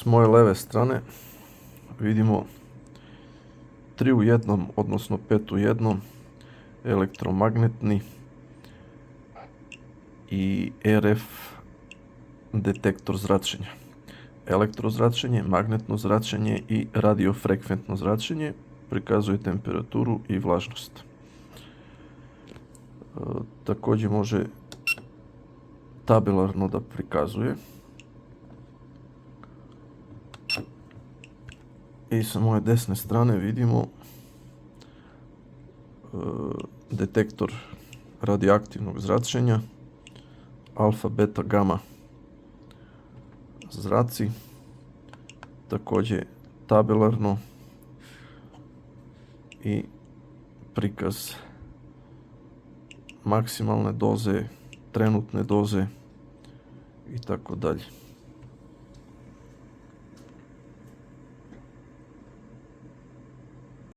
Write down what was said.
S moje leve strane vidimo 3 u 1, odnosno 5 u 1 elektromagnetni i RF detektor zračenja. Elektrozračenje, magnetno zračenje i radiofrekventno zračenje prikazuje temperaturu i vlažnost. Također može tabelarno da prikazuje. I sa moje desne strane vidimo detektor radioaktivnog zračenja, alfa, beta, gama zraci, također tabelarno i prikaz maksimalne doze, trenutne doze i tako dalje.